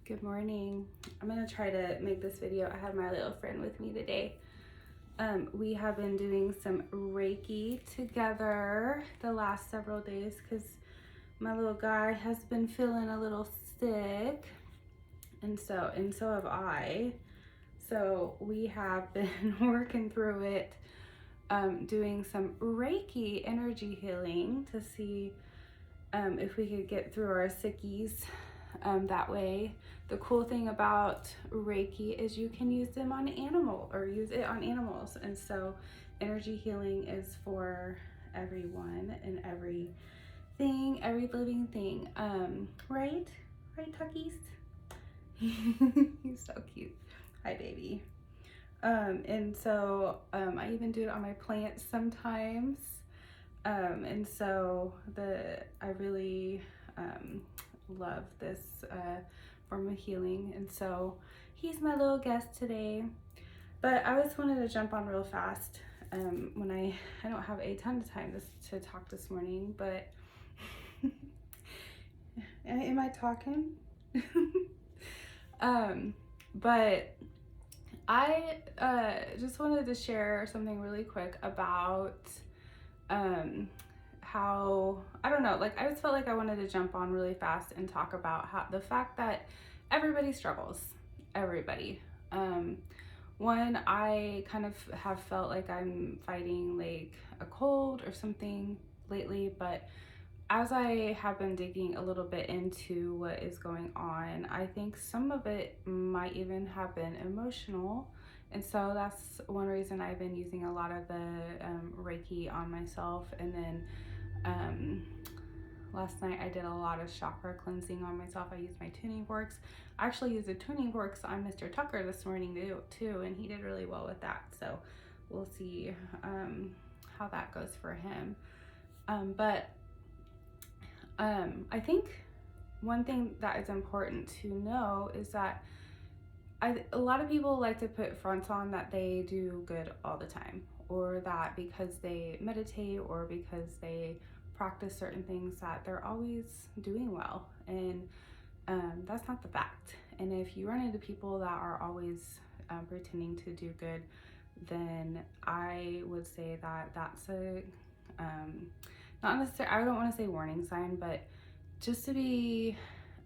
Good morning. I'm gonna try to make this video. I have my little friend with me today. We have been doing some Reiki together the last several days because my little guy has been feeling a little sick, and so have I. So we have been working through it, doing some Reiki energy healing to see if we could get through our sickies that way. The cool thing about Reiki is you can use them on use it on animals. And so energy healing is for everyone and everything, every living thing. Right? Right, Tuckies? He's so cute. Hi, baby. And so I even do it on my plants sometimes. And so I really love this form of healing, and so he's my little guest today. But I just wanted to jump on real fast when I don't have a ton of time to talk this morning, but am I talking? But I just wanted to share something really quick about how, I don't know, like I just felt like I wanted to jump on really fast and talk about how the fact that everybody struggles. Everybody. One, I kind of have felt like I'm fighting like a cold or something lately, but as I have been digging a little bit into what is going on, I think some of it might even have been emotional. And so that's one reason I've been using a lot of the Reiki on myself. And then last night I did a lot of chakra cleansing on myself. I used my tuning forks. I actually used the tuning forks on Mr. Tucker this morning too, and he did really well with that. So we'll see how that goes for him. But I think one thing that is important to know is that a lot of people like to put fronts on that they do good all the time, or that because they meditate or because they practice certain things that they're always doing well, and that's not the fact. And if you run into people that are always pretending to do good, then I would say that that's a not necessarily, I don't want to say warning sign, but just to be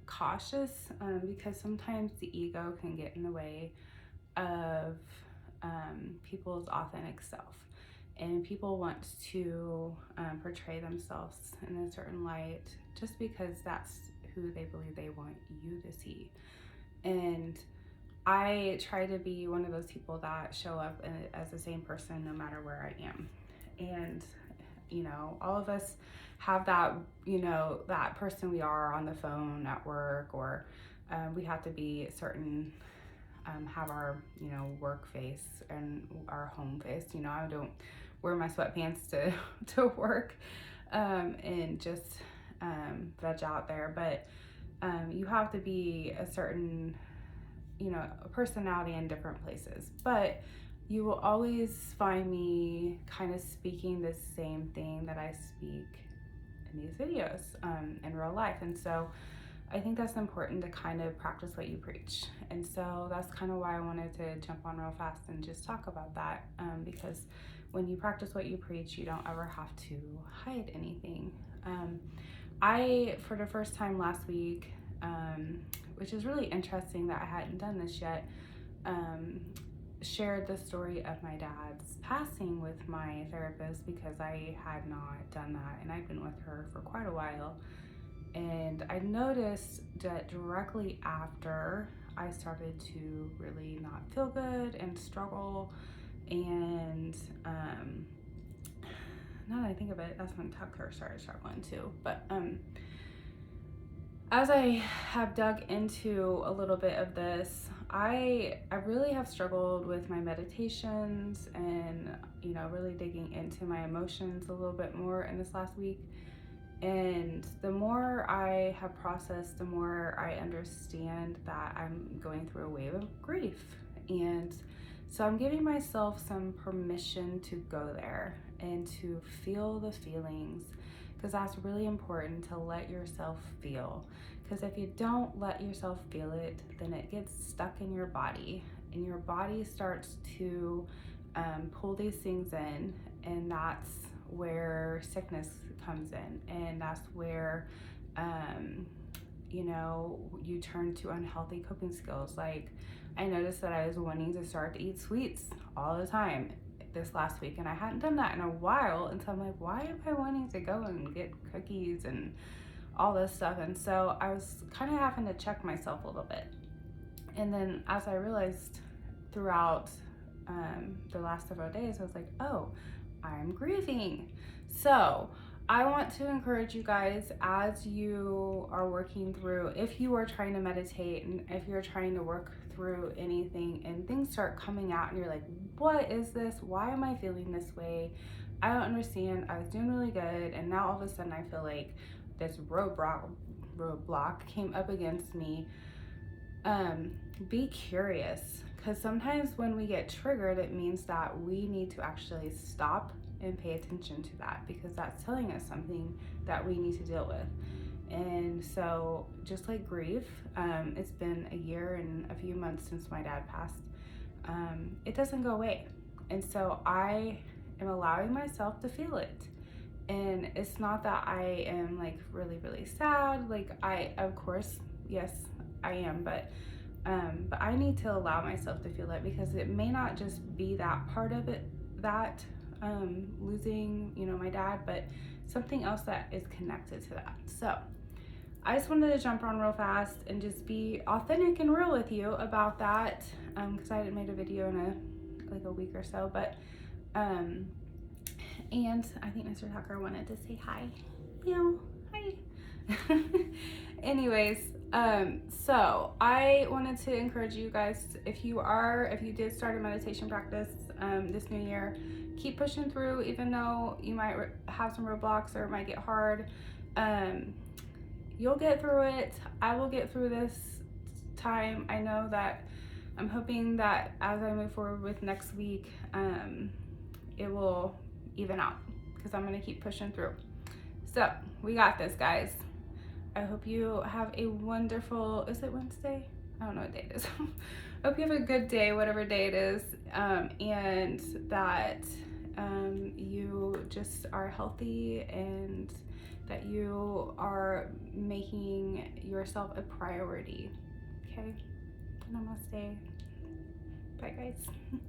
cautious, because sometimes the ego can get in the way of people's authentic self, and people want to portray themselves in a certain light just because that's who they believe they want you to see. And I try to be one of those people that show up as the same person no matter where I am. And you know, all of us have that, you know, that person we are on the phone at work, or we have to be certain, have our, you know, work face and our home face. You know, I don't wear my sweatpants to work and just veg out there, but you have to be a certain, you know, personality in different places. But you will always find me kind of speaking the same thing that I speak in these videos in real life. And so I think that's important to kind of practice what you preach. And so that's kind of why I wanted to jump on real fast and just talk about that, because when you practice what you preach, you don't ever have to hide anything. I, for the first time last week, which is really interesting that I hadn't done this yet, shared the story of my dad's passing with my therapist, because I had not done that, and I'd been with her for quite a while. And I noticed that directly after, I started to really not feel good and struggle. And now that I think of it, that's when Tucker started struggling too. But as I have dug into a little bit of this, I really have struggled with my meditations and, you know, really digging into my emotions a little bit more in this last week. And the more I have processed, the more I understand that I'm going through a wave of grief. And so I'm giving myself some permission to go there and to feel the feelings, because that's really important, to let yourself feel. Because if you don't let yourself feel it, then it gets stuck in your body, and your body starts to pull these things in, and that's where sickness comes in, and that's where you know, you turn to unhealthy coping skills. Like, I noticed that I was wanting to start to eat sweets all the time this last week, and I hadn't done that in a while, and so I'm like, why am I wanting to go and get cookies and all this stuff? And so I was kind of having to check myself a little bit. And then as I realized throughout the last several days, I was like, oh, I'm grieving. So I want to encourage you guys, as you are working through, if you are trying to meditate and if you're trying to work through anything and things start coming out and you're like, what is this? Why am I feeling this way? I don't understand. I was doing really good, and now all of a sudden I feel like this roadblock came up against me. Be curious, because sometimes when we get triggered, it means that we need to actually stop and pay attention to that, because that's telling us something that we need to deal with. And so just like grief, it's been a year and a few months since my dad passed. It doesn't go away. And so I am allowing myself to feel it. And it's not that I am like really, really sad. Like, I, of course, yes, I am, but I need to allow myself to feel it, because it may not just be that part of it, that losing, you know, my dad, but something else that is connected to that. So I just wanted to jump on real fast and just be authentic and real with you about that, because I hadn't made a video in a week or so, but and I think Mr. Tucker wanted to say hi. Yeah, hi. Anyways, so I wanted to encourage you guys, if you did start a meditation practice this new year, keep pushing through, even though you might have some roadblocks or it might get hard. You'll get through it. I will get through this time. I know that I'm hoping that as I move forward with next week, it will even out, because I'm going to keep pushing through. So we got this, guys. I hope you have a wonderful, is it Wednesday? I don't know what day it is. I hope you have a good day, whatever day it is, and that you just are healthy, and that you are making yourself a priority. Okay? Namaste. Bye, guys.